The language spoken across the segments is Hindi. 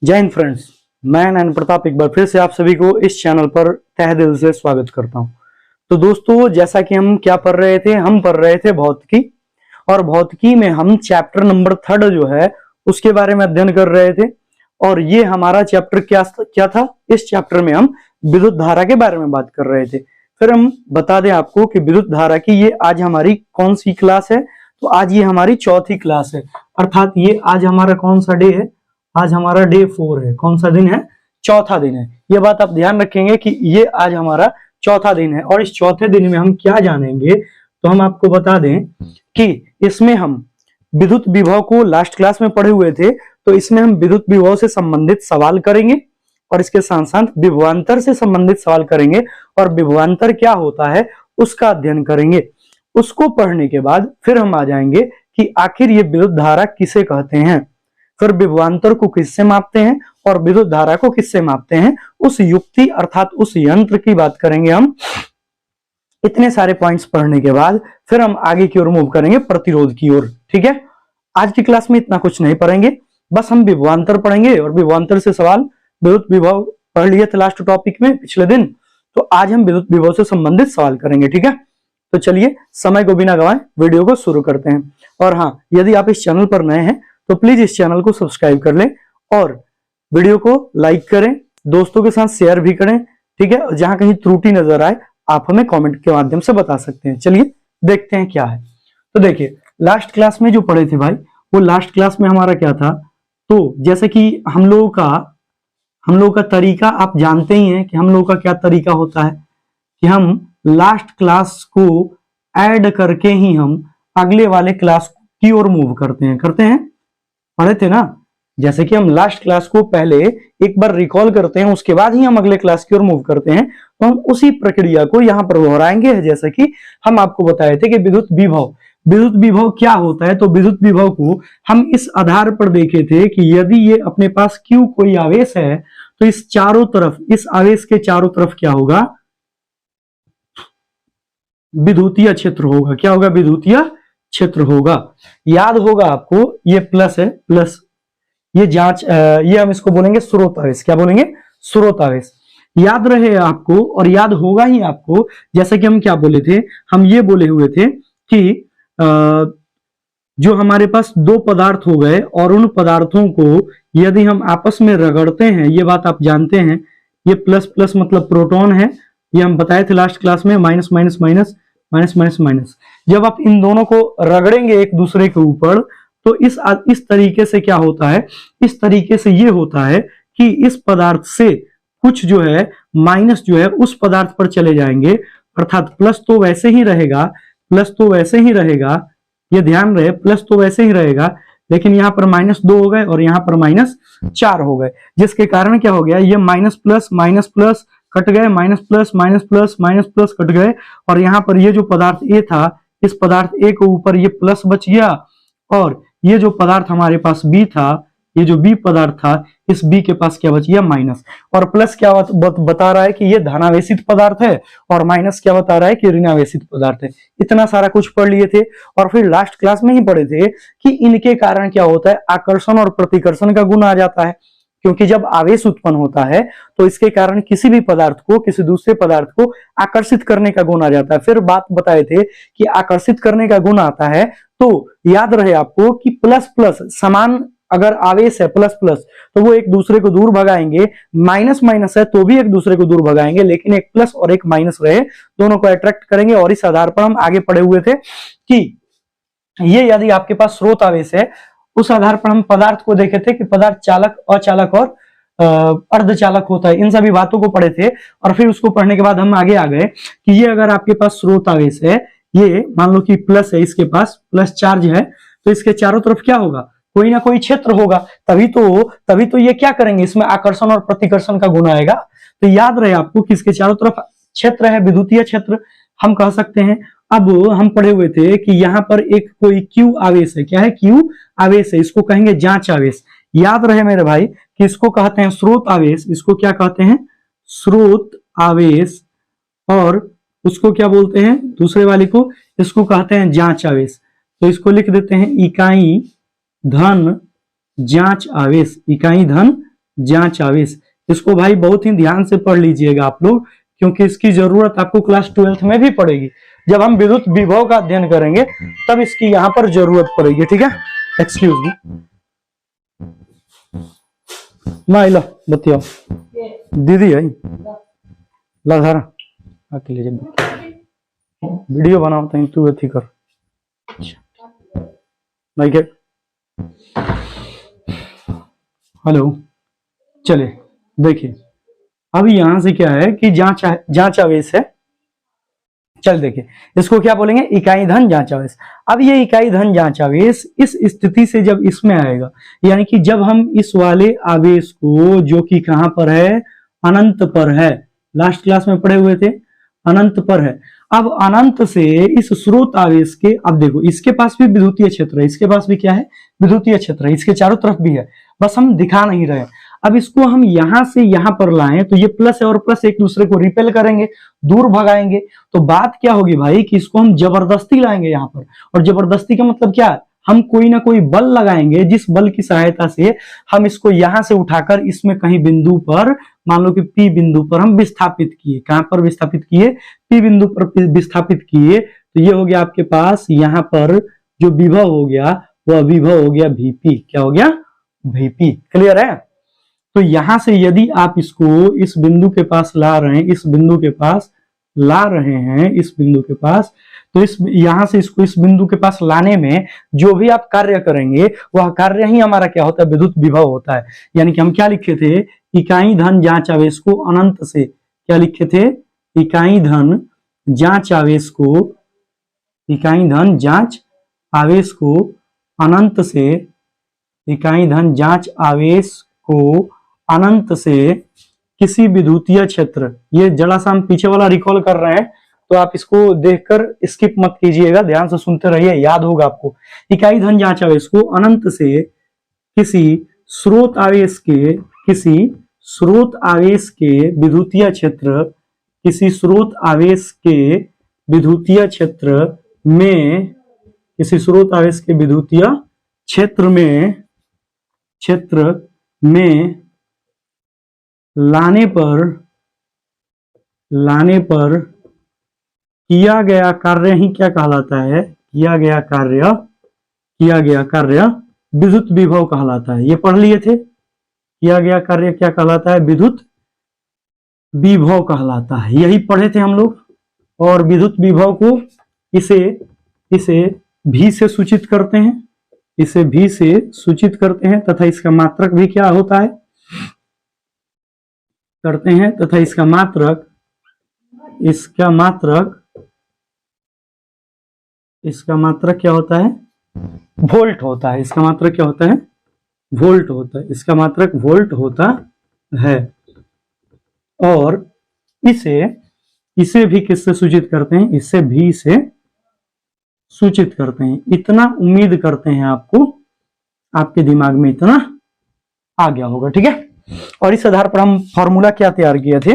जय हिंद फ्रेंड्स, मैं नयन प्रताप एक बार फिर से आप सभी को इस चैनल पर तहे दिल से स्वागत करता हूं। तो दोस्तों, जैसा कि हम क्या पढ़ रहे थे, हम पढ़ रहे थे भौतिकी, और भौतिकी में हम चैप्टर नंबर 3 जो है उसके बारे में अध्ययन कर रहे थे। और ये हमारा चैप्टर क्या था? इस चैप्टर में हम विद्युत धारा के बारे में बात कर रहे थे। फिर हम बता दें आपको कि विद्युत धारा की ये आज हमारी कौन सी क्लास है। तो आज ये हमारी चौथी क्लास है, अर्थात ये आज हमारा कौन सा डे है? आज हमारा डे 4 है। कौन सा दिन है? चौथा दिन है। ये बात आप ध्यान रखेंगे कि ये आज हमारा चौथा दिन है। और इस चौथे दिन में हम क्या जानेंगे, तो हम आपको बता दें कि इसमें हम विद्युत विभव को लास्ट क्लास में पढ़े हुए थे, तो इसमें हम विद्युत विभव से संबंधित सवाल करेंगे और इसके साथ साथ विभवांतर से संबंधित सवाल करेंगे। और विभवांतर क्या होता है उसका अध्ययन करेंगे। उसको पढ़ने के बाद फिर हम आ जाएंगे कि आखिर ये विद्युत धारा किसे कहते हैं, फिर विभवांतर को किससे मापते हैं और विद्युत धारा को किससे मापते हैं, उस युक्ति अर्थात उस यंत्र की बात करेंगे हम। इतने सारे पॉइंट्स पढ़ने के बाद फिर हम आगे की ओर मूव करेंगे, प्रतिरोध की ओर। ठीक है, आज की क्लास में इतना कुछ नहीं पढ़ेंगे, बस हम विभवांतर पढ़ेंगे और विभवांतर से सवाल। विद्युत विभव पढ़ लिए थे लास्ट टॉपिक में पिछले दिन, तो आज हम विद्युत विभव से संबंधित सवाल करेंगे। ठीक है, तो चलिए समय को बिना गवाए वीडियो को शुरू करते हैं। और हाँ, यदि आप इस चैनल पर नए हैं तो प्लीज इस चैनल को सब्सक्राइब कर लें और वीडियो को लाइक करें, दोस्तों के साथ शेयर भी करें। ठीक है, जहां कहीं त्रुटि नजर आए आप हमें कमेंट के माध्यम से बता सकते हैं। चलिए देखते हैं क्या है। तो देखिए, लास्ट क्लास में जो पढ़े थे भाई, वो लास्ट क्लास में हमारा क्या था। तो जैसे कि हम लोगों का तरीका आप जानते ही हैं कि हम लोगों का क्या तरीका होता है कि हम लास्ट क्लास को ऐड करके ही हम अगले वाले क्लास की ओर मूव करते हैं। पढ़े थे ना, जैसे कि हम लास्ट क्लास को पहले एक बार रिकॉल करते हैं, उसके बाद ही हम अगले क्लास की ओर मूव करते हैं। तो हम उसी प्रक्रिया को यहाँ पर दोहराएंगे। जैसे कि हम आपको बताए थे कि विद्युत विभव क्या होता है। तो विद्युत विभव को हम इस आधार पर देखे थे कि यदि ये अपने पास Q कोई आवेश है तो इस चारों तरफ, इस आवेश के चारों तरफ क्या होगा? विद्युतीय क्षेत्र होगा। क्या होगा? विद्युतीय क्षेत्र होगा। याद होगा आपको, ये प्लस है, प्लस ये ये हम इसको बोलेंगे स्रोत आवेश। क्या बोलेंगे? स्रोत आवेश। याद रहे आपको और याद होगा ही आपको, जैसे कि हम क्या बोले थे, हम ये बोले हुए थे कि जो हमारे पास दो पदार्थ हो गए और उन पदार्थों को यदि हम आपस में रगड़ते हैं, ये बात आप जानते हैं, ये प्लस प्लस मतलब प्रोटॉन है, ये हम बताए थे लास्ट क्लास में, minus minus minus minus minus minus. जब आप इन दोनों को रगड़ेंगे एक दूसरे के ऊपर, तो इस तरीके से क्या होता है, इस तरीके से ये होता है कि इस पदार्थ से कुछ जो है माइनस जो है उस पदार्थ पर चले जाएंगे, अर्थात प्लस तो वैसे ही रहेगा, ये ध्यान रहे, प्लस तो वैसे ही रहेगा, लेकिन यहाँ पर -2 हो गए और यहाँ पर -4 हो गए, जिसके कारण क्या हो गया, ये माइनस प्लस कट गए, माइनस प्लस कट गए। और यहाँ पर ये जो पदार्थ ए था, इस पदार्थ ए के ऊपर ये प्लस बच गया, और ये जो पदार्थ हमारे पास बी था, ये जो बी पदार्थ था, इस बी के पास क्या बच गया? माइनस। और प्लस क्या बता रहा है कि ये धनावेशित पदार्थ है, और माइनस क्या बता रहा है कि ऋणावेशित पदार्थ है। इतना सारा कुछ पढ़ लिए थे। और फिर लास्ट क्लास में ही पढ़े थे कि इनके कारण क्या होता है, आकर्षण और प्रतिकर्षण का गुण आ जाता है। क्योंकि जब आवेश उत्पन्न होता है तो इसके कारण किसी भी पदार्थ को किसी दूसरे पदार्थ को आकर्षित करने का गुण आ जाता है। फिर बात बताए थे कि आकर्षित करने का गुण आता है, तो याद रहे आपको कि प्लस प्लस समान अगर आवेश है, प्लस प्लस, तो वो एक दूसरे को दूर भगाएंगे। माइनस माइनस है तो भी एक दूसरे को दूर भगाएंगे, लेकिन एक प्लस और एक माइनस रहे, दोनों को अट्रैक्ट करेंगे। और इस आधार पर हम आगे पढ़े हुए थे कि ये यदि आपके पास स्रोत आवेश है, उस आधार पर हम पदार्थ को देखे थे कि पदार्थ चालक, अचालक और अर्धचालक होता है। इन सभी बातों को पढ़े थे। और फिर उसको पढ़ने के बाद हम आगे आ गए कि ये अगर आपके पास स्रोत आवेश है, ये मान लो कि प्लस है, इसके पास प्लस चार्ज है, तो इसके चारों तरफ क्या होगा? कोई ना कोई क्षेत्र होगा। तभी तो ये क्या करेंगे, इसमें आकर्षण और प्रतिकर्षण का गुण आएगा। तो याद रहे आपको कि इसके चारों तरफ क्षेत्र है, विद्युतीय क्षेत्र हम कह सकते हैं। अब हम पढ़े हुए थे कि यहाँ पर एक कोई Q आवेश है। क्या है? Q आवेश है, इसको कहेंगे जांच आवेश। याद रहे मेरे भाई कि इसको कहते हैं स्रोत आवेश। इसको क्या कहते हैं? स्रोत आवेश। और उसको क्या बोलते हैं दूसरे वाली को? इसको कहते हैं जांच आवेश। तो इसको लिख देते हैं इकाई धन जांच आवेश, इकाई धन जांच आवेश। इसको भाई बहुत ही ध्यान से पढ़ लीजिएगा आप लोग, क्योंकि इसकी जरूरत आपको क्लास 12th में भी पड़ेगी। जब हम विद्युत विभव का अध्ययन करेंगे तब इसकी यहाँ पर जरूरत पड़ेगी, ठीक है। एक्सक्यूज मी, माइला बतियाओ दीदी है लाधारा आके ले जा, वीडियो बनाओ तो तू अथी कर भाई के। हेलो, चले देखिए अब यहां से क्या है कि जांच आवेश है। चल देखिए इसको क्या बोलेंगे, इकाई धन जांच आवेश। अब ये इकाई धन जांच आवेश इस स्थिति से जब इसमें आएगा, यानी कि जब हम इस वाले आवेश को, जो कि कहां पर है, अनंत पर है, लास्ट क्लास में पढ़े हुए थे, अनंत पर है। अब अनंत से इस स्रोत आवेश के, अब देखो इसके पास भी विद्युतीय क्षेत्र है, इसके पास भी क्या है, विद्युतीय क्षेत्र है, इसके चारों तरफ भी है, बस हम दिखा नहीं रहे। अब इसको हम यहां से यहां पर लाएं तो ये प्लस है और प्लस एक दूसरे को रिपेल करेंगे, दूर भगाएंगे। तो बात क्या होगी भाई कि इसको हम जबरदस्ती लाएंगे यहां पर, और जबरदस्ती का मतलब क्या, हम कोई ना कोई बल लगाएंगे, जिस बल की सहायता से हम इसको यहां से उठाकर इसमें कहीं बिंदु पर, मान लो कि पी बिंदु पर हम विस्थापित किए। कहां पर विस्थापित किए, पी बिंदु पर विस्थापित किए। तो ये हो गया आपके पास, यहां पर जो विभव हो गया वह विभव हो गया वीपी। क्या हो गया, वीपी। क्लियर है। तो यहां से यदि आप इसको इस बिंदु के पास ला रहे हैं, इस बिंदु के पास ला रहे हैं, इस बिंदु के पास, तो इस यहां से इसको इस बिंदु के पास लाने में जो भी आप कार्य करेंगे वह कार्य ही हमारा क्या होता है, विद्युत विभव होता है। यानी कि हम क्या लिखे थे, इकाई धन जांच आवेश को अनंत से, क्या लिखे थे, इकाई धन जांच आवेश को, इकाई धन जांच आवेश को अनंत से, इकाई धन जांच आवेश को अनंत से किसी विद्युतीय क्षेत्र, ये जरा सा हम पीछे वाला रिकॉल कर रहे हैं तो आप इसको देखकर स्किप मत कीजिएगा, ध्यान से सुनते रहिए, याद होगा आपको। इकाई धन जांच आवेश को अनंत से किसी स्रोत आवेश के, किसी स्रोत आवेश के विद्युतीय क्षेत्र, किसी स्रोत आवेश के विद्युतीय क्षेत्र में, किसी स्रोत आवेश के विद्युतीय क्षेत्र में लाने पर किया गया कार्य ही क्या कहलाता है, किया गया कार्य विद्युत विभव कहलाता है। ये पढ़ लिए थे, किया गया कार्य क्या कहलाता है, विद्युत विभव कहलाता है, यही पढ़े थे हम लोग। और विद्युत विभव को इसे भी से सूचित करते हैं, इसे भी से सूचित करते हैं, तथा इसका मात्रक भी क्या होता है, करते हैं, तथा इसका मात्रक क्या होता है, वोल्ट होता है। इसका मात्रक क्या होता है, वोल्ट होता है, इसका मात्रक वोल्ट होता है। और इसे भी किससे सूचित करते हैं, इससे भी से सूचित करते हैं। इतना उम्मीद करते हैं आपको, आपके दिमाग में इतना आ गया होगा, ठीक है। और इस आधार पर हम फॉर्मूला क्या तैयार किए थे,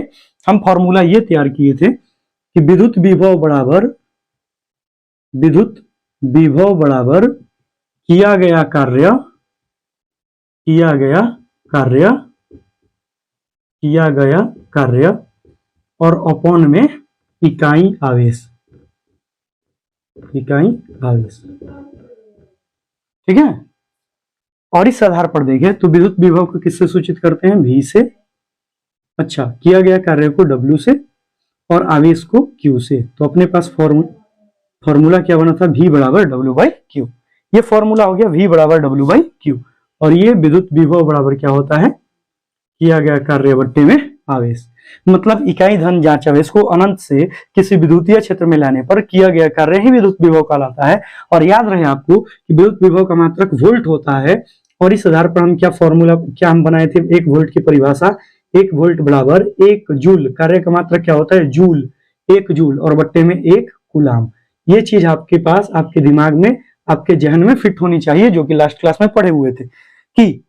हम फॉर्मूला ये तैयार किए थे कि विद्युत विभव बराबर किया गया कार्य और अपॉन में इकाई आवेश, ठीक है। और इस आधार पर देखें तो विद्युत विभव को किससे सूचित करते हैं, V से, अच्छा, किया गया कार्य को W से और आवेश को Q से। तो अपने पास फॉर्मूला क्या बना था, V बराबर W/Q। ये फॉर्मूला हो गया V बराबर W/Q। और ये विद्युत विभव बराबर क्या होता है, किया गया कार्य बट्टे में आवेश। मतलब इकाई धन जांच आवेश को अनंत से किसी विद्युतीय क्षेत्र में लाने पर किया गया कार्य ही विद्युत विभव कहलाता है। और याद रहे आपको कि विद्युत विभव का मात्रक वोल्ट होता है। और इस आधार पर हम क्या हम बनाए थे, 1 वोल्ट की परिभाषा, 1 वोल्ट बराबर 1 जूल, कार्य का मात्रक क्या होता है, जूल, 1 जूल, और बट्टे में 1 कूलाम। ये चीज आपके पास, आपके दिमाग में, आपके जहन में फिट होनी चाहिए, जो कि लास्ट क्लास में पढ़े हुए थे कि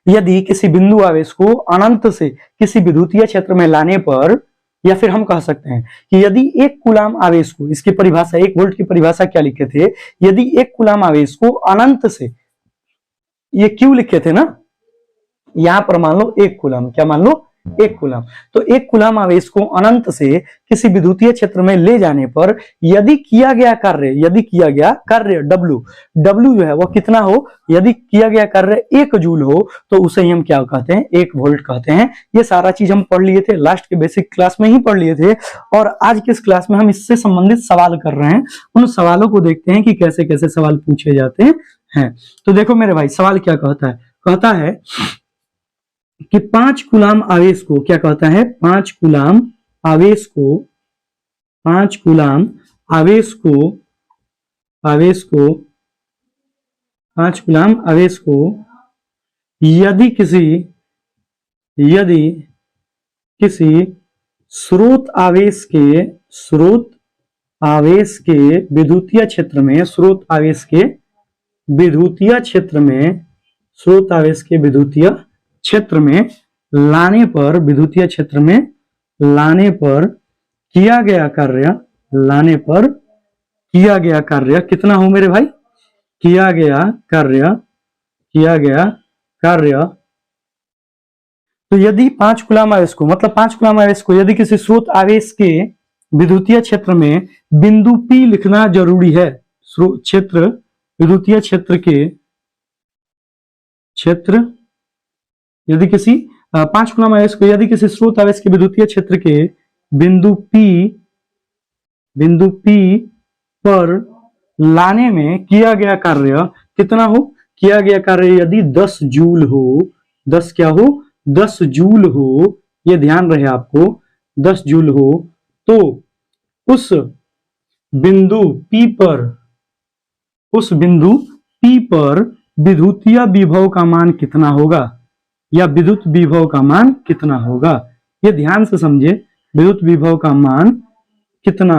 यदि किसी बिंदु आवेश को अनंत से किसी विद्युतीय क्षेत्र में लाने पर, या फिर हम कह सकते हैं कि यदि 1 कूलाम आवेश को, इसकी परिभाषा 1 वोल्ट की परिभाषा क्या लिखे थे, यदि 1 कूलाम आवेश को अनंत से, ये क्यों लिखे थे ना, यहां पर मान लो 1 कूलम, क्या मान लो 1 कूलम। तो 1 कूलम आवेश को अनंत से किसी विद्युतीय क्षेत्र में ले जाने पर यदि किया गया कार्य W जो है वो कितना हो, यदि किया गया कार्य 1 जूल हो तो उसे ही हम क्या कहते हैं, 1 वोल्ट कहते हैं। ये सारा चीज हम पढ़ लिए थे, लास्ट के बेसिक क्लास में ही पढ़ लिए थे, और आज के इस क्लास में हम इससे संबंधित सवाल कर रहे हैं। उन सवालों को देखते हैं कि कैसे कैसे सवाल पूछे जाते हैं। तो देखो मेरे भाई, सवाल क्या कहता है कि 5 कूलम आवेश को, क्या कहता है, 5 कूलम आवेश को, 5 कूलम आवेश को 5 कूलम आवेश को यदि किसी स्रोत आवेश के विद्युतीय क्षेत्र में, स्रोत आवेश के विद्युतीय क्षेत्र में लाने पर किया गया कार्य कितना हो मेरे भाई, किया गया कार्य। तो यदि 5 कूलम आवेश को, मतलब 5 कूलम आवेश को यदि किसी स्रोत आवेश के विद्युतीय क्षेत्र में बिंदु P लिखना जरूरी है, विद्युतीय क्षेत्र यदि किसी 5 कूलम आवेश को यदि किसी स्रोत आवेश के विद्युतीय क्षेत्र के बिंदु P पर लाने में किया गया कार्य कितना हो, किया गया कार्य यदि 10 जूल हो, 10 क्या हो, 10 जूल हो, ये ध्यान रहे आपको, 10 जूल हो, तो उस बिंदु P पर विद्युतीय विभव का मान कितना होगा, या विद्युत विभव का मान कितना होगा, ये ध्यान से समझे, विद्युत विभव का मान कितना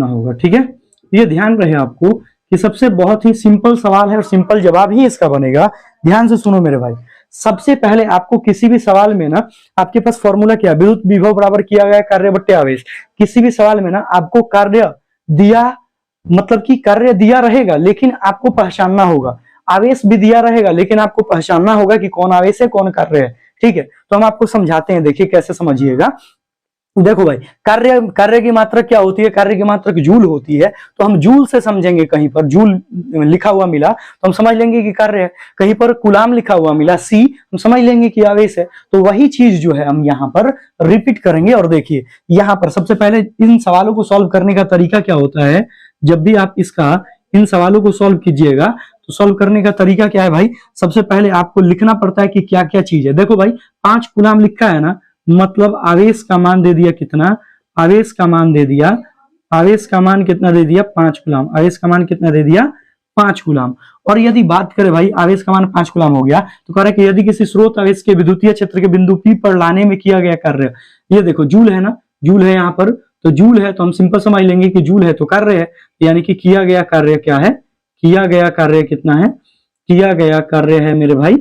होगा, ठीक है। ये ध्यान रहे आपको कि सबसे बहुत ही सिंपल सवाल है और सिंपल जवाब ही इसका बनेगा। ध्यान से सुनो मेरे भाई, सबसे पहले आपको किसी भी सवाल में ना, आपके पास फॉर्मूला क्या, विद्युत विभव बराबर किया गया कार्य बट्टे आवेश। किसी भी सवाल में ना आपको कार्य दिया, मतलब कि कार्य दिया रहेगा लेकिन आपको पहचानना होगा, आवेश भी दिया रहेगा लेकिन आपको पहचानना होगा कि कौन आवेश है कौन कार्य है, ठीक है। तो हम आपको समझाते हैं, देखिए कैसे समझिएगा। देखो भाई, कार्य की मात्रा क्या होती है, कार्य की मात्रा जूल होती है, तो हम जूल से समझेंगे। कहीं पर जूल लिखा हुआ मिला तो हम समझ लेंगे कि कार्य है, कहीं पर कूलाम लिखा हुआ मिला C, हम समझ लेंगे कि आवेश है। तो वही चीज जो है हम यहाँ पर रिपीट करेंगे। और देखिए यहाँ पर सबसे पहले इन सवालों को सॉल्व करने का तरीका क्या होता है, जब भी आप इन सवालों को सॉल्व कीजिएगा तो सॉल्व करने का तरीका क्या है भाई, सबसे पहले आपको लिखना पड़ता है कि क्या क्या चीज है। देखो भाई, 5 कूलम लिखा है ना, मतलब आवेश का मान दे दिया कितना, आवेश का मान कितना दे दिया 5 कूलम, आवेश का मान कितना दे दिया 5 कूलम। और यदि बात करें भाई, आवेश का मान 5 कूलम हो गया, तो कह रहा है कि यदि किसी स्रोत आवेश के विद्युतीय क्षेत्र के बिंदु P पर लाने में किया गया कार्य, ये देखो जूल है ना, जूल है यहाँ पर, तो जूल है तो हम सिंपल समझ लेंगे कि जूल है तो कार्य है, यानी कि किया गया कार्य क्या है, किया गया कार्य कितना है, किया गया कार्य है मेरे भाई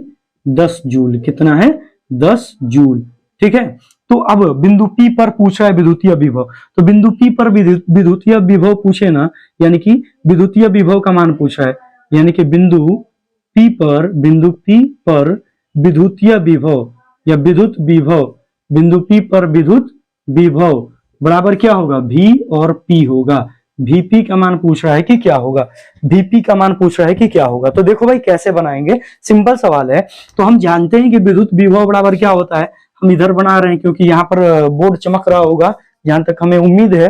10 जूल, कितना है 10 जूल, ठीक है। तो अब बिंदु P पर पूछा है विद्युतीय विभव, तो बिंदु P पर विद्युतीय विभव पूछे ना, यानी कि विद्युतीय विभव का मान पूछा है, यानी कि बिंदु P पर विद्युतीय विभव या विद्युत विभव, बिंदु P पर विद्युत विभव बराबर क्या होगा, V और P होगा। Vp का मान पूछ रहा है कि क्या होगा, Vp का मान पूछ रहा है कि क्या होगा। तो देखो भाई कैसे बनाएंगे, सिंपल सवाल है। तो हम जानते हैं कि विद्युत विभव बराबर क्या होता है, हम इधर बना रहे हैं क्योंकि यहाँ पर बोर्ड चमक रहा होगा, जहां तक हमें उम्मीद है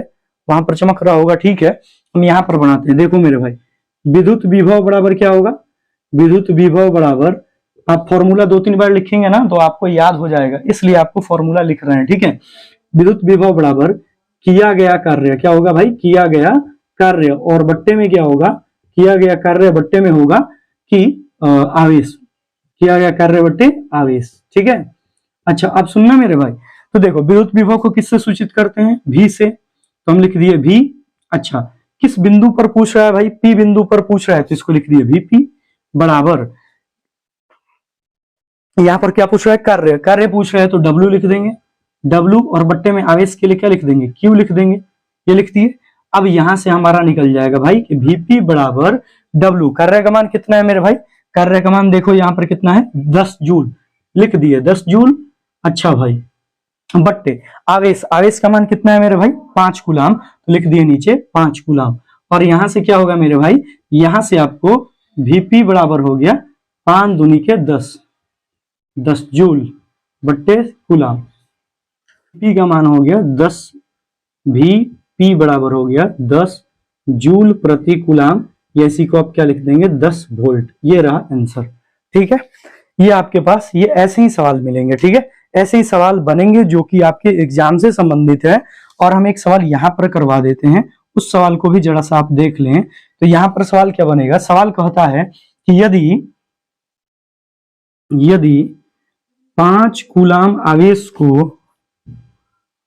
वहां पर चमक रहा होगा, ठीक है। हम यहाँ पर बनाते हैं, देखो मेरे भाई, विद्युत विभव बराबर क्या होगा, विद्युत विभव बराबर, आप फॉर्मूला 2-3 बार लिखेंगे ना तो आपको याद हो जाएगा, इसलिए आपको फॉर्मूला लिख रहे हैं, ठीक है। विद्युत विभव बराबर किया गया कार्य, क्या होगा भाई, किया गया कार्य, और बट्टे में क्या होगा, किया गया कार्य बट्टे में होगा कि आवेश, किया गया कार्य बट्टे आवेश, ठीक है। अच्छा अब सुनना मेरे भाई, तो देखो विद्युत विभव को किससे सूचित करते हैं, V से, तो हम लिख दिए V। अच्छा किस बिंदु पर पूछ रहा है भाई, P बिंदु पर पूछ रहा है, तो इसको लिख दिए Vp बराबर, यहां पर क्या पूछ रहा है, कार्य, कार्य पूछ रहा है तो W लिख देंगे, W, और बट्टे में आवेश के लिए क्या लिख देंगे, Q लिख देंगे, ये लिख दिए। अब यहां से हमारा निकल जाएगा भाई कि Vp बराबर W, कार्य का मान कितना है मेरे भाई कार्य का मान देखो यहाँ पर कितना है 10 जूल, लिख दिए 10 जूल। अच्छा भाई बट्टे आवेश, आवेश का मान कितना है मेरे भाई 5 कूलाम, तो लिख दिए नीचे 5 कूलाम। और यहां से क्या होगा मेरे भाई, यहां से आपको Vp बराबर हो गया 5 दूनी के 10, 10 जूल बट्टे कूलाम। P का मान हो गया 10, Vp बराबर हो गया 10 जूल प्रति कूलाम, या इसी को आप क्या लिख देंगे 10 वोल्ट। ये रहा आंसर, ठीक है। ये आपके पास ये ऐसे ही सवाल मिलेंगे, ठीक है, ऐसे ही सवाल बनेंगे जो कि आपके एग्जाम से संबंधित है। और हम एक सवाल यहां पर करवा देते हैं, उस सवाल को भी जरा सा आप देख लें। तो यहां पर सवाल क्या बनेगा, सवाल कहता है कि यदि 5 कूलाम आवेश को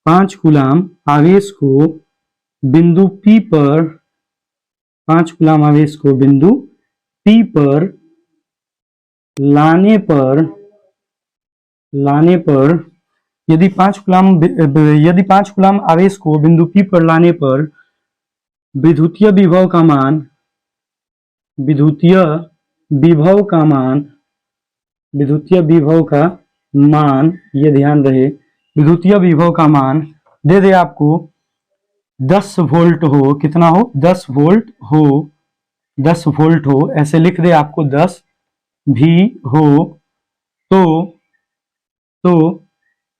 5 कूलाम आवेश को बिंदु P पर 5 कूलाम आवेश को बिंदु P पर लाने पर यदि 5 कूलाम आवेश को बिंदु P पर लाने पर विद्युतीय विभव का मान ये ध्यान रहे, विद्युतीय विभव का मान दे दे आपको 10 वोल्ट हो, कितना हो 10 वोल्ट हो, 10 वोल्ट हो, ऐसे लिख दे आपको 10 भी हो, तो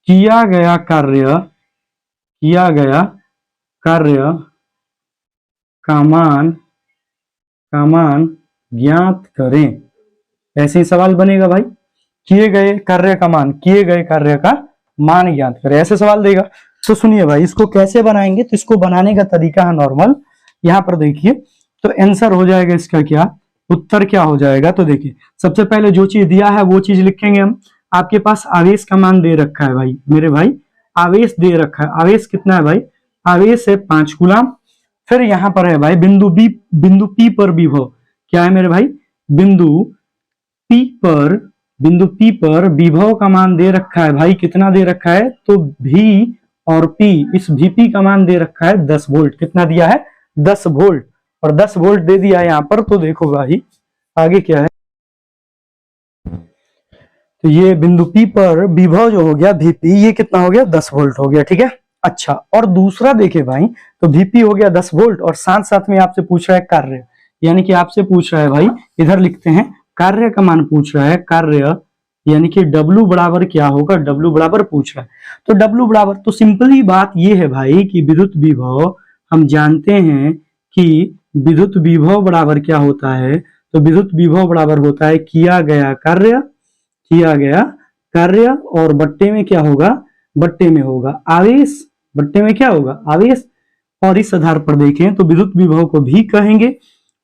किया गया कार्य का मान ज्ञात करें। ऐसे ही सवाल बनेगा भाई, किए गए कार्य का मान ज्ञात करें, ऐसे सवाल देगा। तो सुनिए भाई, इसको कैसे बनाएंगे, तो इसको बनाने का तरीका है नॉर्मल। यहां पर देखिए, तो आंसर हो जाएगा इसका क्या, उत्तर क्या हो जाएगा। तो देखिए सबसे पहले जो चीज दिया है वो चीज लिखेंगे हम। आपके पास आवेश का मान दे रखा है भाई, मेरे भाई आवेश दे रखा है, आवेश कितना है भाई, आवेश है 5 कूलाम। फिर यहां पर है भाई बिंदु P पर विभव क्या है मेरे भाई, बिंदु P पर विभव का मान दे रखा है भाई, कितना दे रखा है, तो V और P, इस Vp का मान दे रखा है 10 वोल्ट, कितना दिया है 10 वोल्ट, और 10 वोल्ट दे दिया है यहाँ पर। तो देखो भाई आगे क्या है, तो ये बिंदु P पर विभव जो हो गया Vp, ये कितना हो गया 10 वोल्ट हो गया, ठीक है। अच्छा, और दूसरा देखे भाई, तो Vp हो गया 10 वोल्ट, और साथ साथ में आपसे पूछ रहा है कार्य, यानी कि आपसे पूछ रहा है भाई, इधर लिखते हैं कार्य का मान पूछ रहा है, कार्य यानी कि W बराबर क्या होगा, W बराबर पूछ रहा है। तो W बराबर, तो सिंपली बात ये है भाई कि विद्युत विभव हम जानते हैं कि विद्युत विभव बराबर क्या होता है, तो विद्युत विभव बराबर होता है किया गया कार्य, और बट्टे में क्या होगा, बट्टे में होगा आवेश, बट्टे में क्या होगा आवेश। और इस आधार पर देखें तो विद्युत विभव को भी कहेंगे,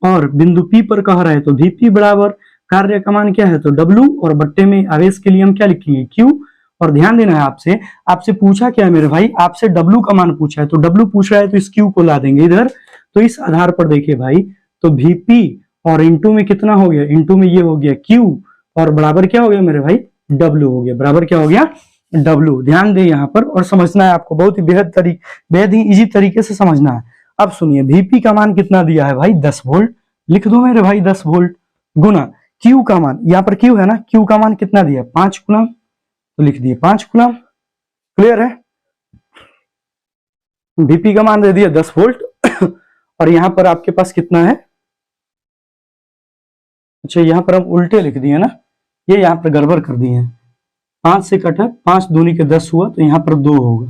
और बिंदु P पर कह रहा है तो Vp बराबर कार्य का मान क्या है, तो W, और बट्टे में आवेश के लिए हम क्या लिखेंगे Q। और ध्यान देना है आपसे पूछा क्या है मेरे भाई, आपसे W का मान पूछा है, तो W पूछ रहा है तो इस Q को ला देंगे इधर। तो इस आधार पर देखिए भाई, तो Vp और इंटू में कितना हो गया, इंटू में ये हो गया Q, और बराबर क्या हो गया मेरे भाई W हो गया, बराबर क्या हो गया W। ध्यान दे यहाँ पर, और समझना है आपको, बहुत ही बेहद ही इजी तरीके से समझना है। अब सुनिए, Vp का मान कितना दिया है भाई 10 वोल्ट, लिख दो मेरे भाई 10 वोल्ट, गुना Q का मान, यहाँ पर Q है ना, Q का मान कितना दिया 5 कूलम, तो लिख दिए 5 कूलम। क्लियर है, Vp का मान दे दिया 10 वोल्ट और यहाँ पर आपके पास कितना है, अच्छा यहाँ पर हम उल्टे लिख दिए ना, ये यहाँ पर गड़बड़ कर दिए हैं, 5 से कटा, 5 दूनी के 10 हुआ, तो यहाँ पर 2 होगा।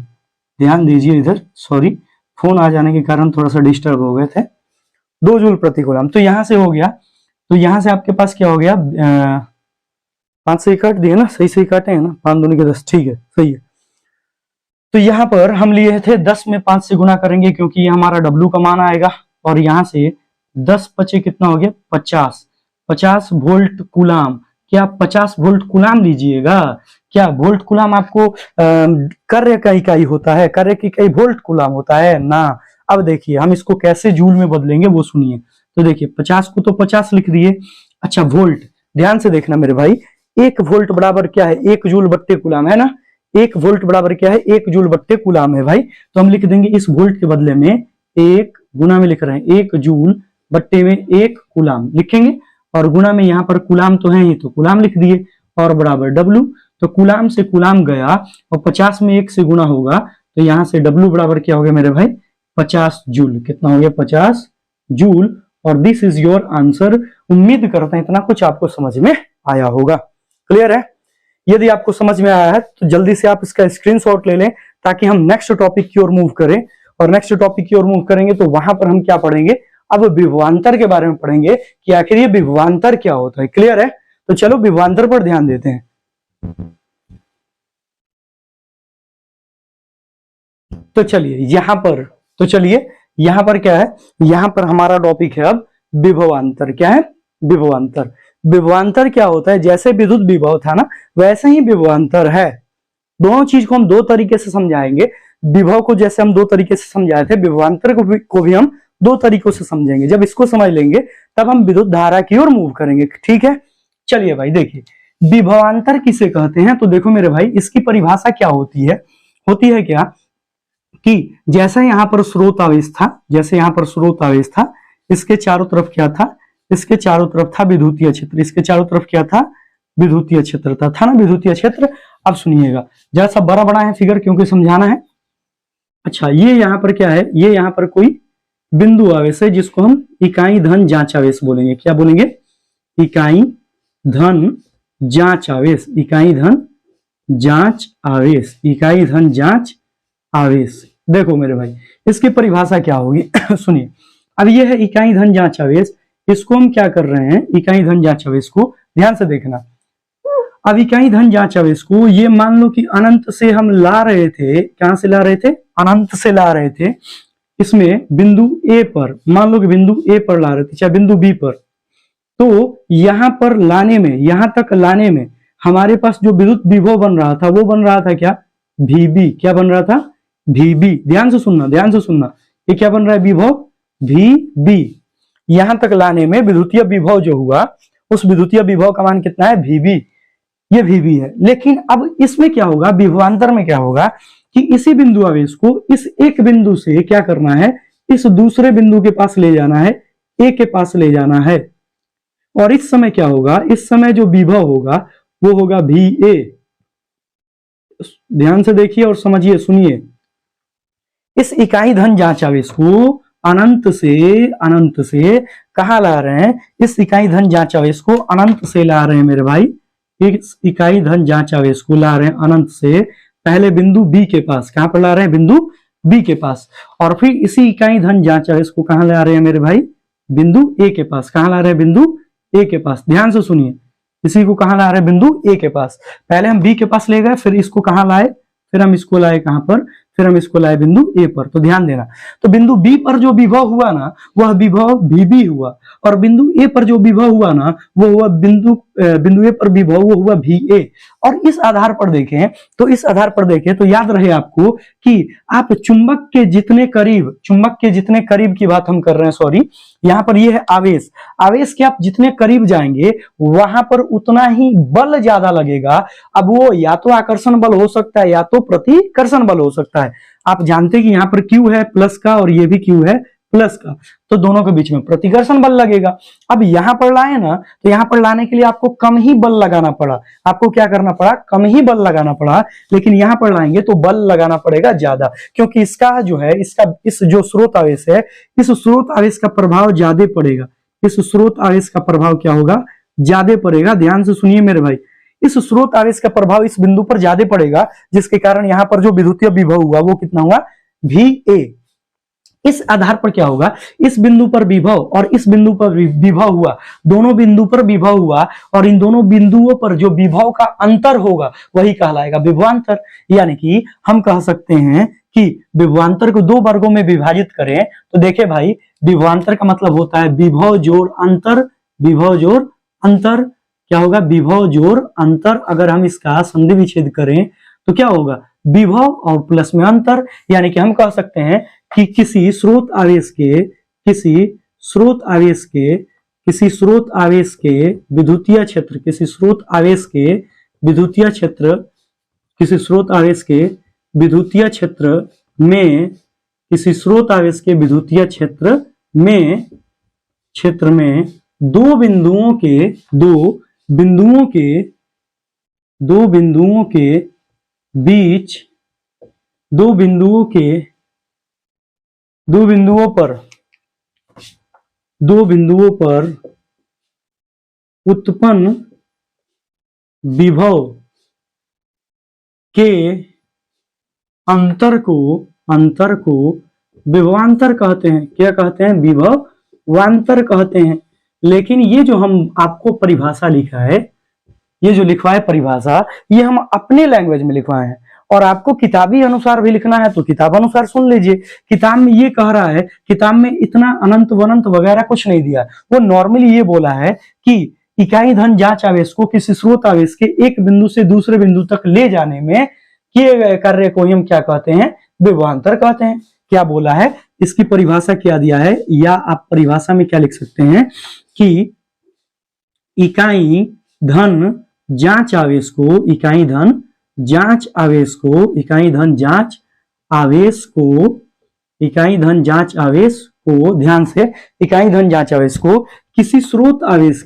ध्यान दीजिए इधर, सॉरी फोन आ जाने के कारण थोड़ा सा डिस्टर्ब हो गए थे। 2 जूल प्रति कूलम, तो यहाँ से हो गया, तो यहाँ से आपके पास क्या हो गया, 5 से काट दिए ना, सही काटे हैं ना, 5 दूनी के 10, ठीक है सही है। तो यहाँ पर हम लिए थे 10 में 5 से गुना करेंगे, क्योंकि ये हमारा W का मान आएगा, और यहाँ से 10 पचे कितना हो गया 50 वोल्ट कूलाम। क्या 50 वोल्ट कूलाम लीजिएगा, क्या वोल्ट कूलाम आपको कार्य का इकाई होता है, कार्य की इकाई वोल्ट कूलाम होता है ना। अब देखिए हम इसको कैसे जूल में बदलेंगे वो सुनिए। तो देखिए 50 को तो 50 लिख दिए, अच्छा वोल्ट, ध्यान से देखना मेरे भाई, 1 वोल्ट बराबर क्या है 1 जूल बट्टे कूलाम है ना, 1 वोल्ट बराबर क्या है 1 जूल बट्टे कूलाम है भाई। तो हम लिख देंगे इस वोल्ट के बदले में 1 गुना में लिख रहे हैं 1 जूल बट्टे में 1 कूलाम लिखेंगे, और गुणा में यहाँ पर कूलाम तो है ही, तो कूलाम लिख दिए, और बराबर W। तो कूलाम से कूलाम गया और 50 में 1 से गुणा होगा, तो यहां से W बराबर क्या हो गया मेरे भाई, 50 जूल। कितना हो गया, 50 जूल। और दिस इज योर आंसर। उम्मीद करते हैं इतना कुछ आपको समझ में आया होगा। क्लियर है? यदि आपको समझ में आया है तो जल्दी से आप इसका स्क्रीनशॉट ले लें, ताकि हम नेक्स्ट टॉपिक की ओर मूव करें। और नेक्स्ट टॉपिक की ओर मूव करेंगे तो वहां पर हम क्या पढ़ेंगे, अब विभवांतर के बारे में पढ़ेंगे कि आखिर ये विभवांतर क्या होता है। क्लियर है? तो चलो विभवांतर पर ध्यान देते हैं। तो चलिए यहां पर क्या है, यहां पर हमारा टॉपिक है अब विभवांतर। क्या है? विभवांतर। विभवांतर क्या होता है, जैसे विद्युत विभव था ना, वैसे ही विभवांतर है। दोनों चीज को हम दो तरीके से समझाएंगे। विभव को जैसे हम दो तरीके से समझाए थे, विभवांतर को भी हम दो तरीकों से समझेंगे। जब इसको समझ लेंगे तब हम विद्युत धारा की ओर मूव करेंगे। ठीक है? चलिए भाई देखिए, विभवांतर किसे कहते हैं। तो देखो मेरे भाई, इसकी परिभाषा क्या होती है, क्या कि जैसा यहां पर स्रोत आवेश था, जैसे यहां पर स्रोत आवेश था, इसके चारों तरफ क्या था, इसके चारों तरफ था विद्युतीय क्षेत्र। इसके चारों तरफ क्या था, विद्युतीय क्षेत्र था ना, विद्युतीय क्षेत्र। अब सुनिएगा, जरा सा बड़ा बड़ा है फिगर, क्योंकि समझाना है। अच्छा, ये यहां पर क्या है, ये यहां पर कोई बिंदु आवेश है, जिसको हम इकाई धन जांच आवेश बोलेंगे। क्या बोलेंगे? इकाई धन जांच आवेश। इकाई धन जांच आवेश। इकाई धन जांच आवेश। देखो मेरे भाई, इसकी परिभाषा क्या होगी सुनिए। अब ये है इकाई धन जांच आवेश, इसको हम क्या कर रहे हैं, इकाई धन जांच आवेश को ध्यान से देखना। अब इकाई धन जांच आवेश को ये मान लो कि अनंत से हम ला रहे थे। कहां से ला रहे थे? अनंत से ला रहे थे। इसमें बिंदु ए पर, मान लो कि बिंदु ए पर ला रहे थे, चाहे बिंदु बी पर। तो यहां पर लाने में, यहां तक लाने में हमारे पास जो विद्युत विभव बन रहा था, वो बन रहा था क्या, VB। क्या बन रहा था? VB। ध्यान से सुनना, ध्यान से सुनना। ये क्या बन रहा है, विभव VB। यहां तक लाने में विद्युतीय विभव जो हुआ, उस विद्युतीय विभव का मान कितना है, VB। ये VB है। लेकिन अब इसमें क्या होगा, विभवांतर में क्या होगा कि इसी बिंदु आवेश को इस एक बिंदु से क्या करना है, इस दूसरे बिंदु के पास ले जाना है, A के पास ले जाना है। और इस समय क्या होगा, इस समय जो विभव होगा वो होगा VA। ध्यान से देखिए और समझिए, सुनिए। इस इकाई धन जांच आवेश को अनंत से कहा ला रहे हैं, इस इकाई धन जांच आवेश को अनंत से ला रहे हैं मेरे भाई। इस इकाई धन जांच आवेश को ला रहे हैं अनंत से, पहले बिंदु B के पास। कहां पर ला रहे हैं, बिंदु B के पास। और फिर इसी इकाई धन जांच आवेश को कहां ला रहे हैं मेरे भाई, बिंदु A के पास। कहां ला रहे हैं, बिंदु A के पास। ध्यान से सुनिए, इसी को कहां ला रहे हैं, बिंदु A के पास। पहले हम B के पास ले गए, फिर इसको कहां लाए, फिर हम इसको लाए कहां पर, फिर हम इसको लाए बिंदु A पर। तो ध्यान देना, तो बिंदु B पर जो विभव हुआ ना, वह विभव VB हुआ। और बिंदु A पर जो विभव हुआ ना, वो हुआ बिंदु A पर विभव वो हुआ VA। और इस आधार पर देखें, तो इस आधार पर देखें तो याद रहे आपको कि आप चुंबक के जितने करीब की बात हम कर रहे हैं, सॉरी, यहां पर ये है आवेश। आवेश के आप जितने करीब जाएंगे वहां पर उतना ही बल ज्यादा लगेगा। अब वो या तो आकर्षण बल हो सकता है या तो प्रतिकर्षण बल हो सकता है। आप जानते हैं कि यहाँ पर Q है प्लस का और ये भी Q है प्लस का, तो दोनों के बीच में प्रतिकर्षण बल लगेगा। अब यहां पर लाए ना, तो यहां पर लाने के लिए आपको कम ही बल लगाना पड़ा। आपको क्या करना पड़ा, कम ही बल लगाना पड़ा। लेकिन यहां पर लाएंगे तो बल लगाना पड़ेगा ज्यादा, क्योंकि इसका जो है, इस जो स्रोत आवेश है, इस स्रोत आवेश का प्रभाव ज्यादा पड़ेगा। इस स्रोत आवेश का प्रभाव क्या होगा, ज्यादा पड़ेगा। ध्यान से सुनिए मेरे भाई, इस स्रोत आवेश का प्रभाव इस बिंदु पर ज्यादा पड़ेगा, जिसके कारण यहां पर जो विद्युतीय विभव हुआ वो कितना हुआ, VA। इस आधार पर क्या होगा, इस बिंदु पर विभव और इस बिंदु पर विभव हुआ, दोनों बिंदु पर विभव हुआ, और इन दोनों बिंदुओं पर जो विभव का अंतर होगा वही कहलाएगा विभवांतर। यानी कि हम कह सकते हैं कि विभवांतर को दो वर्गों में विभाजित करें तो देखे भाई, विभवांतर का मतलब होता है विभव जोड़ अंतर। विभव जोड़ अंतर क्या होगा, विभव जोड़ अंतर। अगर हम इसका संधि विच्छेद करें तो क्या होगा, विभव और प्लस में अंतर। यानी कि हम कह सकते हैं कि किसी स्रोत आवेश के विद्युतीय क्षेत्र, किसी स्रोत आवेश के विद्युतीय क्षेत्र में दो बिंदुओं के बीच दो बिंदुओं पर उत्पन्न विभव के अंतर को विभवांतर कहते हैं। क्या कहते हैं? विभवांतर कहते हैं। लेकिन ये जो हम आपको परिभाषा लिखा है, ये जो लिखवाए परिभाषा, ये हम अपने लैंग्वेज में लिखवाए हैं, और आपको किताबी अनुसार भी लिखना है तो किताब अनुसार सुन लीजिए। किताब में ये कह रहा है, किताब में इतना अनंत वनंत वगैरह कुछ नहीं दिया, वो नॉर्मली ये बोला है कि इकाई धन जांच आवेश को किसी स्रोत आवेश के एक बिंदु से दूसरे बिंदु तक ले जाने में किए गए कार्य को हम क्या कहते हैं? विभवांतर कहते हैं। क्या बोला है? इसकी परिभाषा क्या दिया है, या आप परिभाषा में क्या लिख सकते हैं कि इकाई धन जांच आवेश को ध्यान से, इकाई धन जांच आवेश को किसी स्रोत आवेश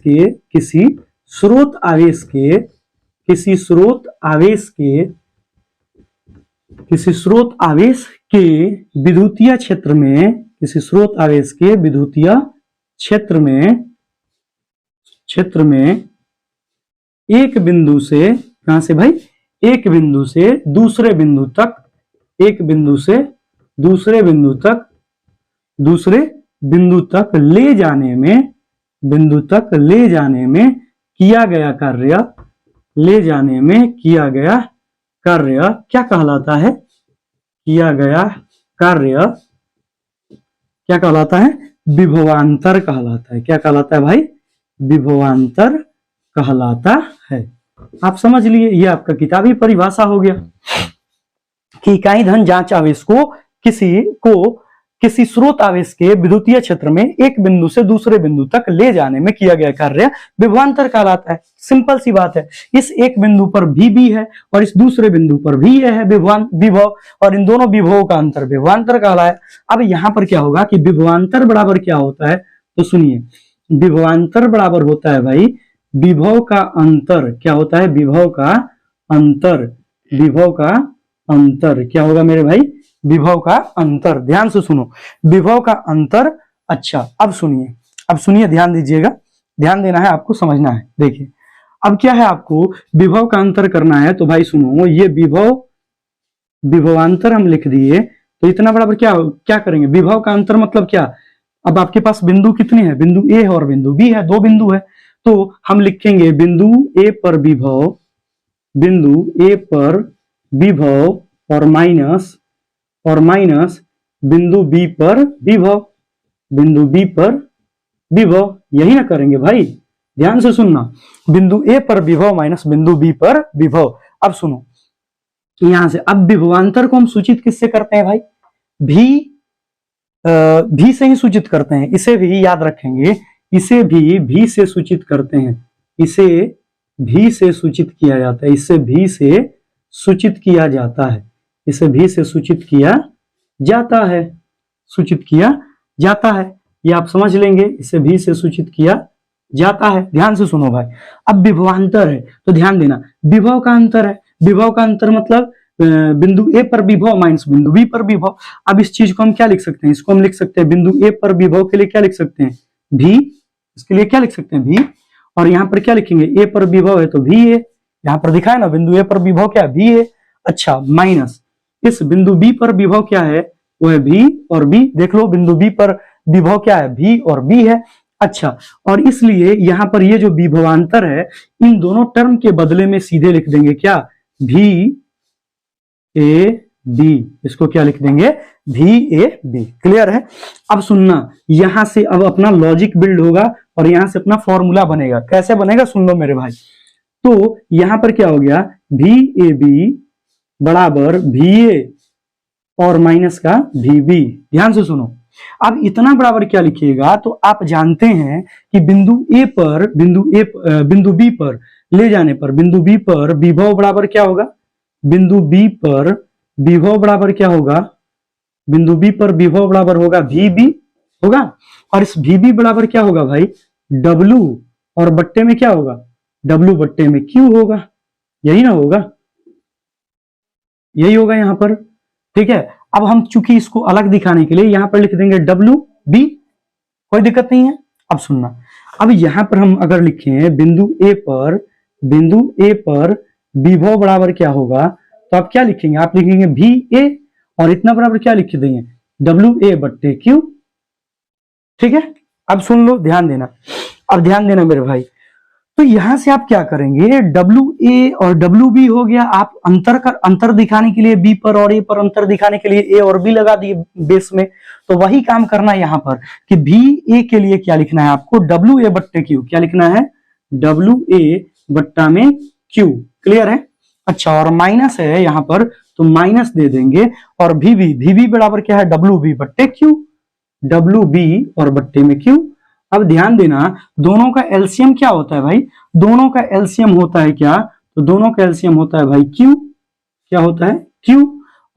के विद्युतीय क्षेत्र में एक बिंदु से, कहां से भाई? एक बिंदु से दूसरे बिंदु तक ले जाने में किया गया कार्य क्या कहलाता है? विभवांतर कहलाता है। क्या कहलाता है भाई? विभवांतर कहलाता है। आप समझ लिए, ये आपका किताबी परिभाषा हो गया कि इकाई धन जांच आवेश को किसी स्रोत आवेश के विद्युतीय क्षेत्र में एक बिंदु से दूसरे बिंदु तक ले जाने में किया गया कार्य विभवांतर कहलाता है। सिंपल सी बात है। इस एक बिंदु पर भी है और इस दूसरे बिंदु पर भी है विभव, और इन दोनों विभवों का अंतर विभवांतर कहलाता है। अब यहां पर क्या होगा कि विभवांतर बराबर क्या होता है? तो सुनिए, विभवांतर बराबर होता है भाई विभव का अंतर। क्या होता है? विभव का अंतर क्या होगा मेरे भाई? विभव का अंतर। ध्यान से सुनो, विभव का अंतर। अच्छा, अब सुनिए, ध्यान दीजिएगा, ध्यान देना है आपको, समझना है। देखिए, अब क्या है, आपको विभव का अंतर करना है। तो भाई सुनो, ये विभवांतर हम लिख दिए, तो इतना बराबर क्या करेंगे? विभव का अंतर मतलब क्या? अब आपके पास बिंदु कितने हैं? बिंदु ए और बिंदु बी है, दो बिंदु है। तो हम लिखेंगे बिंदु ए पर विभव और माइनस बिंदु बी पर विभव, यही ना करेंगे भाई? ध्यान से सुनना, बिंदु ए पर विभव माइनस बिंदु बी पर विभव। अब सुनो, यहां से अब विभवांतर को हम सूचित किससे करते हैं भाई? भी से ही सूचित करते हैं। इसे भी याद रखेंगे, इसे भी से सूचित करते हैं। इसे भी से सूचित किया जाता है। इसे भी से सूचित किया जाता है। ये आप समझ लेंगे, इसे भी से सूचित किया जाता है। ध्यान से सुनो भाई, अब विभवांतर है तो ध्यान देना, विभव का अंतर है। विभव का अंतर मतलब बिंदु ए पर विभव माइनस बिंदु बी पर विभव। अब इस चीज को हम क्या लिख सकते हैं? इसको हम लिख सकते हैं बिंदु ए पर विभव के लिए क्या लिख सकते हैं? भी। इसके लिए क्या लिख सकते हैं? भी। और यहाँ पर क्या लिखेंगे? ए पर विभव है तो भी है, यहाँ पर दिखा है ना, बिंदु ए पर विभव क्या? भी है। अच्छा, माइनस इस बिंदु बी पर विभव क्या है? वो है भी और बी। देख लो, बिंदु बी पर विभव क्या है? भी और बी है। अच्छा, और इसलिए यहाँ पर ये जो विभवांतर है, इन दोनों टर्म के बदले में सीधे लिख देंगे क्या? भी ए बी। इसको क्या लिख देंगे? भी ए बी। क्लियर है? अब सुनना, यहां से अब अपना लॉजिक बिल्ड होगा और यहां से अपना फॉर्मूला बनेगा। कैसे बनेगा सुन लो मेरे भाई। तो यहां पर क्या हो गया? भी ए बी बराबर भी ए और माइनस का भी बी। ध्यान से सुनो, अब इतना बराबर क्या लिखिएगा? तो आप जानते हैं कि बिंदु बी पर ले जाने पर बिंदु बी पर विभव बराबर क्या होगा? बिंदु बी पर विभव बराबर क्या होगा? बिंदु बी पर विभव बराबर होगा भी बी होगा, और इस भी बी बराबर क्या होगा भाई? W और बट्टे में क्या होगा, W बट्टे में Q होगा, यही ना होगा, यही होगा यहां पर। ठीक है, अब हम चूंकि इसको अलग दिखाने के लिए यहां पर लिख देंगे WB, कोई दिक्कत नहीं है। अब सुनना, अब यहां पर हम अगर लिखें बिंदु ए पर विभव बराबर क्या होगा, तो आप क्या लिखेंगे, आप लिखेंगे VA और इतना बराबर क्या लिख देंगे, WA बट्टे Q। ठीक है, अब सुन लो, ध्यान देना, अब ध्यान देना मेरे भाई। तो यहां से आप क्या करेंगे, WA और WB हो गया, आप अंतर दिखाने के लिए B पर और A पर अंतर दिखाने के लिए A और B लगा दिए बेस में। तो वही काम करना है यहां पर कि VA के लिए क्या लिखना है आपको, WA बट्टे Q, क्या लिखना है, WA बट्टा में Q। क्लियर है? अच्छा, और माइनस है यहां पर तो माइनस दे देंगे, और VB बराबर क्या है, WB बट्टे Q, WB और बट्टे में Q। अब ध्यान देना, दोनों का एलसीएम क्या होता है भाई, दोनों का एलसीएम होता है क्या, तो दोनों का एलसीएम होता है भाई Q, क्या होता है Q,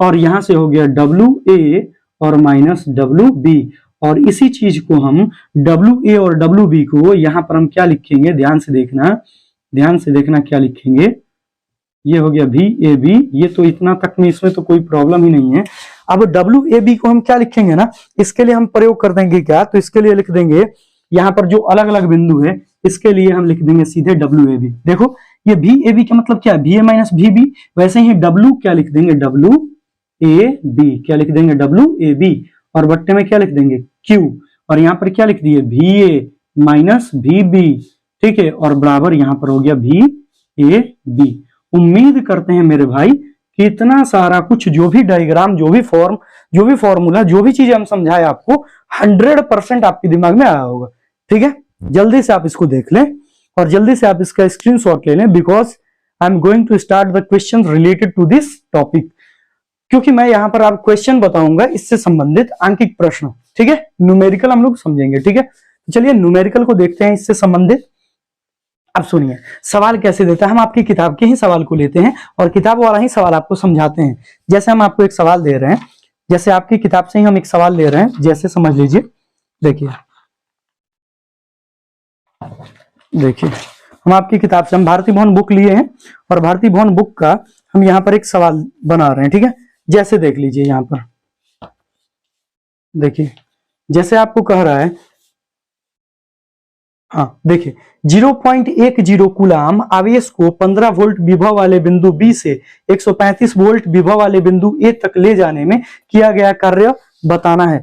और यहां से हो गया WA और माइनस WB, और इसी चीज को हम WA और WB को यहां पर हम क्या लिखेंगे, ध्यान से देखना क्या लिखेंगे, ये हो गया VAB, ये तो इतना तक में, इसमें तो कोई प्रॉब्लम ही नहीं है। अब WAB को हम क्या लिखेंगे ना, इसके लिए हम प्रयोग कर देंगे क्या, तो इसके लिए लिख देंगे यहां पर जो अलग अलग बिंदु है इसके लिए हम लिख देंगे सीधे WAB। देखो ये VAB का मतलब क्या है, VA माइनस VB, वैसे ही W क्या लिख देंगे, WAB, क्या लिख देंगे, WAB, और बट्टे में क्या लिख देंगे Q, और यहां पर क्या लिख दिए VA माइनस VB। ठीक है, और बराबर यहां पर हो गया VAB। उम्मीद करते हैं मेरे भाई कि इतना सारा कुछ, जो भी डायग्राम, जो भी फॉर्मूला, जो भी चीजें हम समझाए आपको 100% आपके दिमाग में आया होगा। ठीक है, जल्दी से आप इसको देख लें और जल्दी से आप इसका स्क्रीनशॉट ले लें, because I am going to start the question related to this topic, क्योंकि मैं यहां पर आप क्वेश्चन बताऊंगा इससे संबंधित आंकिक प्रश्न। ठीक है, न्यूमेरिकल हम लोग समझेंगे। ठीक है, चलिए न्यूमेरिकल को देखते हैं इससे संबंधित। अब सुनिए सवाल कैसे देता है, हम आपकी किताब के ही सवाल को लेते हैं और किताब वाला ही सवाल आपको समझाते हैं। जैसे हम आपको एक सवाल दे रहे हैं, जैसे आपकी किताब से ही हम एक सवाल ले रहे हैं, जैसे समझ लीजिए, देखिए हम आपकी किताब से, हम भारती भवन बुक लिए हैं और भारती भवन बुक का हम यहाँ पर एक सवाल बना रहे हैं। ठीक है, जैसे देख लीजिए यहाँ पर, देखिए जैसे आपको कह रहा है, हाँ देखिए 0.10 कूलाम आवेश को 15 वोल्ट विभव वाले बिंदु B से 135 वोल्ट विभव वाले बिंदु A तक ले जाने में किया गया कार्य बताना है,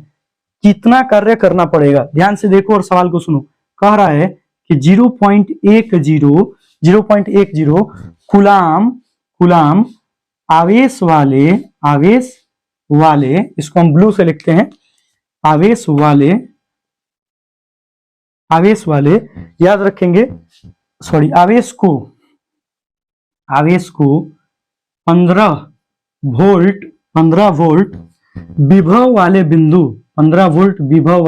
कितना कार्य करना पड़ेगा। ध्यान से देखो और सवाल को सुनो। कह रहा है कि 0.10 कूलाम आवेश वाले, इसको हम ब्लू से लिखते हैं, आवेश वाले याद रखेंगे, सॉरी आवेश को 15 वोल्ट विभव वाले बिंदु, 15 वोल्ट विभव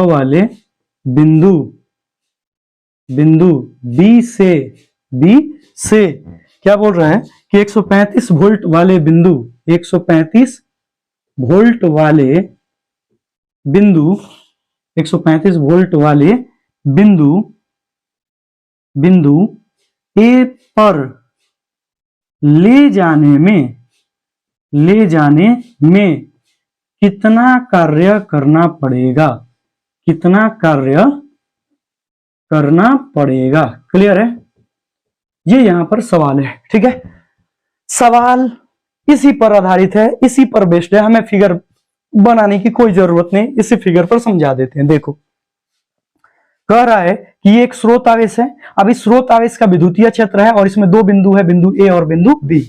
वाले बिंदु B से क्या बोल रहा है कि 135 वोल्ट वाले बिंदु, 135 वोल्ट वाले बिंदु A पर ले जाने में कितना कार्य करना पड़ेगा, क्लियर है? ये यहां पर सवाल है। ठीक है, सवाल इसी पर आधारित है, इसी पर बेस्ड है, हमें फिगर बनाने की कोई जरूरत नहीं, इसी फिगर पर समझा देते हैं। देखो कह रहा है कि ये एक स्रोत आवेश है। अब इस स्रोत आवेश का विद्युतीय क्षेत्र है और इसमें दो बिंदु है, बिंदु A और बिंदु B।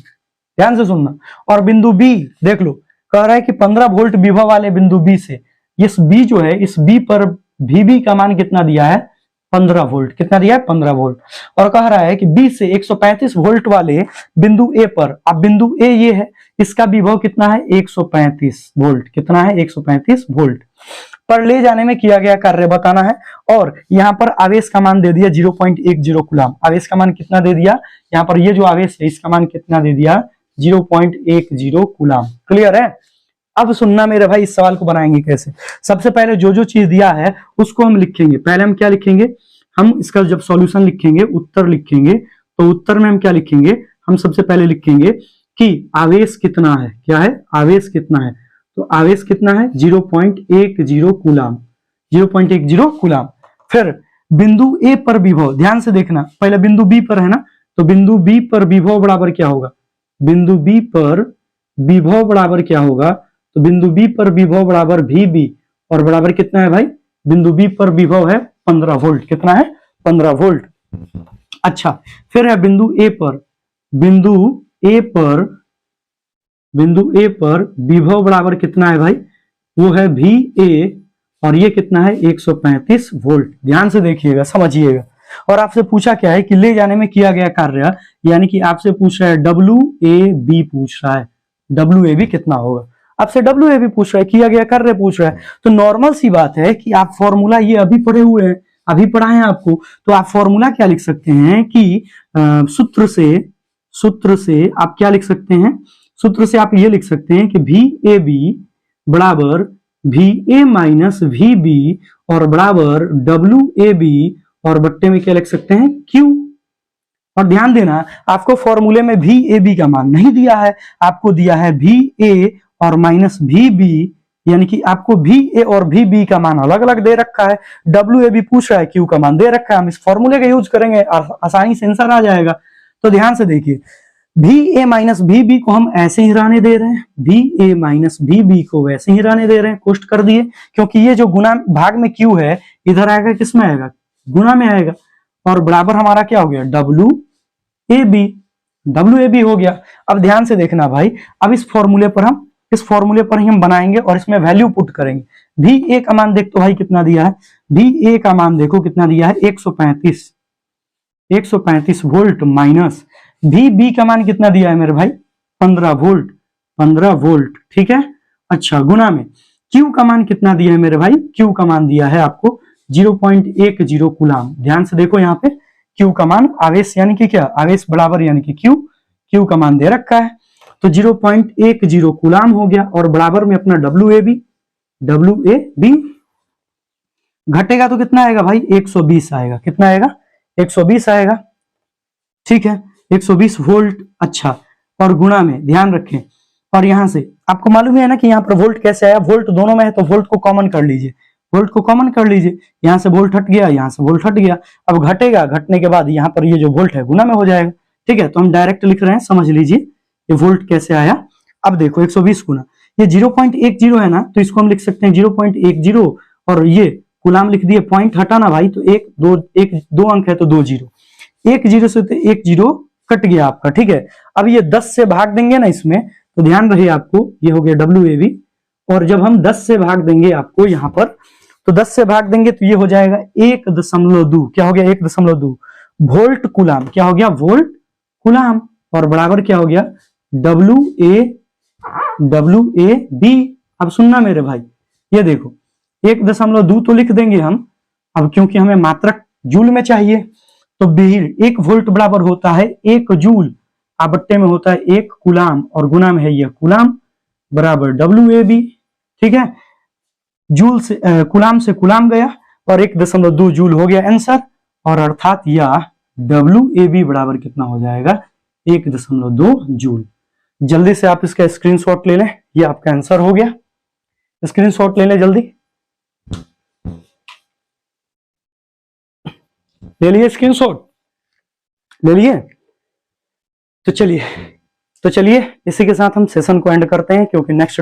ध्यान से सुनना, और बिंदु B देख लो, कह रहा है कि 15 वोल्ट विभव वाले बिंदु B से, इस B जो है, इस B पर VB का मान कितना दिया है, 15 वोल्ट। कितना दिया है, 15 वोल्ट। और कह रहा है कि B से 135 वोल्ट वाले बिंदु A पर, अब बिंदु A ये है, इसका विभव कितना है, 135 वोल्ट। कितना है, 135 वोल्ट पर ले जाने में किया गया कार्य बताना है। और यहां पर आवेश का मान दे दिया 0.10 कूलाम। आवेश का मान कितना दे दिया, यहां पर ये जो आवेश है इसका मान कितना दे दिया, 0.10 कूलाम। क्लियर है? अब सुनना मेरे भाई, इस सवाल को बनाएंगे कैसे। सबसे पहले जो जो चीज दिया है उसको हम लिखेंगे। पहले हम क्या लिखेंगे, हम इसका जब सॉल्यूशन लिखेंगे, उत्तर लिखेंगे, तो उत्तर में हम क्या लिखेंगे, हम सबसे पहले लिखेंगे कि आवेश कितना है। क्या है, आवेश कितना है। तो आवेश कितना है, 0.10 कूलाम, 0.10 कूलाम। फिर बिंदु ए पर विभव, ध्यान से देखना, पहले बिंदु बी पर है ना, तो बिंदु बी पर विभव बराबर क्या होगा, बिंदु बी पर विभव बराबर क्या होगा, तो बिंदु बी पर विभव बराबर वी, और बराबर कितना है भाई, बिंदु बी पर विभव है 15 वोल्ट। कितना है, 15 वोल्ट। अच्छा, फिर है बिंदु ए पर, बिंदु ए पर, बिंदु ए पर विभव बराबर कितना है भाई, वो है वी ए, और ये कितना है 135 वोल्ट। ध्यान से देखिएगा, समझिएगा। और आपसे पूछा क्या है कि ले जाने में किया गया कार्य, यानी कि आपसे पूछ रहा है WAB, पूछ रहा है WAB कितना होगा, आपसे WAB पूछ रहा है, किया गया कार्य पूछ रहा है। तो नॉर्मल सी बात है कि आप फॉर्मूला ये अभी पढ़े हुए हैं, अभी पढ़ाए हैं आपको, तो आप फॉर्मूला क्या लिख सकते हैं कि सूत्र से आप क्या लिख सकते हैं, सूत्र से आप ये लिख सकते हैं कि VAB बराबर VA माइनस VB और बराबर WAB, और बट्टे में क्या लिख सकते हैं, Q। और ध्यान देना, आपको फॉर्मूले में VAB का मान नहीं दिया है, आपको दिया है VA और माइनस VB, यानी कि आपको VA और VB का मान अलग अलग दे रखा है, WAB पूछ रहा है, Q का मान दे रखा है। हम इस फॉर्मूले का यूज करेंगे, आसानी से आंसर आ जाएगा। तो ध्यान से देखिए, VA माइनस VB को हम ऐसे ही रहने दे रहे हैं, VA माइनस VB को वैसे ही रहने दे रहे हैं, कोष्ट कर दिए, क्योंकि ये जो गुना भाग में Q है, इधर आएगा किसमें आएगा, गुना में आएगा, और बराबर हमारा क्या हो गया, WAB हो गया। अब ध्यान से देखना भाई, अब इस फॉर्मूले पर ही हम बनाएंगे और इसमें वैल्यू पुट करेंगे। VA का मान देख तो भाई कितना दिया है, VA का मान देखो कितना दिया है, 135 वोल्ट, माइनस VB का मान कितना दिया है मेरे भाई, 15 वोल्ट, ठीक है। अच्छा, गुना में Q का मान कितना दिया है मेरे भाई, Q का मान दिया है आपको 0.10 कूलाम। ध्यान से देखो, यहाँ पे Q का मान, आवेश यानी कि क्या, आवेश बराबर यानी कि Q का मान दे रखा है, तो 0.10 कूलाम हो गया, और बराबर में अपना WAB घटेगा तो कितना आएगा भाई, 120 आएगा। कितना आएगा, 120 आएगा, ठीक है, 120 वोल्ट। अच्छा, और गुणा में ध्यान रखें, और यहां से आपको मालूम है ना कि यहाँ पर वोल्ट कैसे आया, वोल्ट दोनों में है, तो वोल्ट को कॉमन कर लीजिए, यहां से वोल्ट हट गया, यहां से वोल्ट हट गया। अब घटेगा, घटने के बाद यहाँ पर ये जो वोल्ट है गुना में हो जाएगा, ठीक है। तो हम डायरेक्ट लिख रहे हैं, समझ लीजिए ये वोल्ट कैसे आया। अब देखो 120 गुना, ये 0.10 है ना, तो इसको हम लिख सकते हैं 0.10, और ये गुलाम लिख दिए, पॉइंट हटाना भाई, तो दो अंक है तो 2 जीरो, 1 जीरो से तो 1 जीरो कट गया आपका, ठीक है। अब ये 10 से भाग देंगे ना इसमें, तो ध्यान रहे आपको, ये हो गया WAB, और जब हम 10 से भाग देंगे आपको यहाँ पर, तो 10 से भाग देंगे तो ये हो जाएगा 1.2, क्या हो गया, 1.2 वोल्ट कूलाम। क्या हो गया, वोल्ट कूलाम, और बराबर क्या हो गया, WAB। अब सुनना मेरे भाई, ये देखो 1.2 तो लिख देंगे हम, अब क्योंकि हमें मात्रक जूल में चाहिए, तो 1 वोल्ट बराबर होता है 1 जूल, बट्टे में होता है 1 कूलाम, और गुना में है यह कूलाम, बराबर WAB, ठीक है। जूल से कूलाम से कूलाम गया, और 1.2 जूल हो गया आंसर, और अर्थात यह WAB बराबर कितना हो जाएगा, 1.2 जूल। जल्दी से आप इसका स्क्रीनशॉट ले लें, ये आपका आंसर हो गया, स्क्रीनशॉट ले लें जल्दी, ले लिए स्क्रीनशॉट, ले लिए। तो चलिए इसी के साथ हम सेशन को एंड करते हैं, क्योंकि नेक्स्ट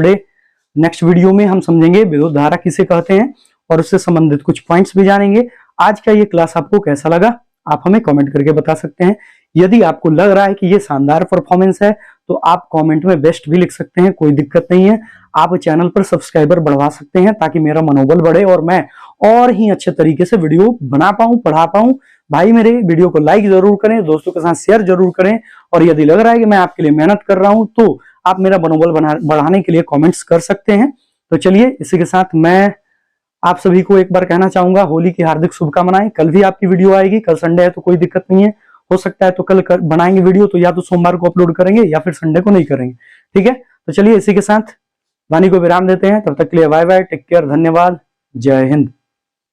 वीडियो में हम समझेंगे विद्युत धारा किसे कहते हैं, और उससे संबंधित कुछ पॉइंट्स भी जानेंगे। आज का ये क्लास आपको कैसा लगा, आप हमें कमेंट करके बता सकते हैं। यदि आपको लग रहा है कि ये शानदार परफॉर्मेंस है, तो आप कमेंट में बेस्ट भी लिख सकते हैं, कोई दिक्कत नहीं है। आप चैनल पर सब्सक्राइबर बढ़वा सकते हैं, ताकि मेरा मनोबल बढ़े और मैं और ही अच्छे तरीके से वीडियो बना पाऊं, पढ़ा पाऊं। भाई मेरे वीडियो को लाइक जरूर करें, दोस्तों के साथ शेयर जरूर करें, और यदि लग रहा है कि मैं आपके लिए मेहनत कर रहा हूं, तो आप मेरा मनोबल बढ़ाने के लिए कमेंट्स कर सकते हैं। तो चलिए इसी के साथ मैं आप सभी को एक बार कहना चाहूंगा, होली की हार्दिक शुभकामनाएं। कल भी आपकी वीडियो आएगी, कल संडे है तो कोई दिक्कत नहीं है, हो सकता है तो कल बनाएंगे वीडियो, तो या तो सोमवार को अपलोड करेंगे या फिर संडे को नहीं करेंगे, ठीक है। तो चलिए इसी के साथ वाणी को विराम देते हैं, तब तक के लिए बाय बाय, टेक केयर, धन्यवाद, जय हिंद।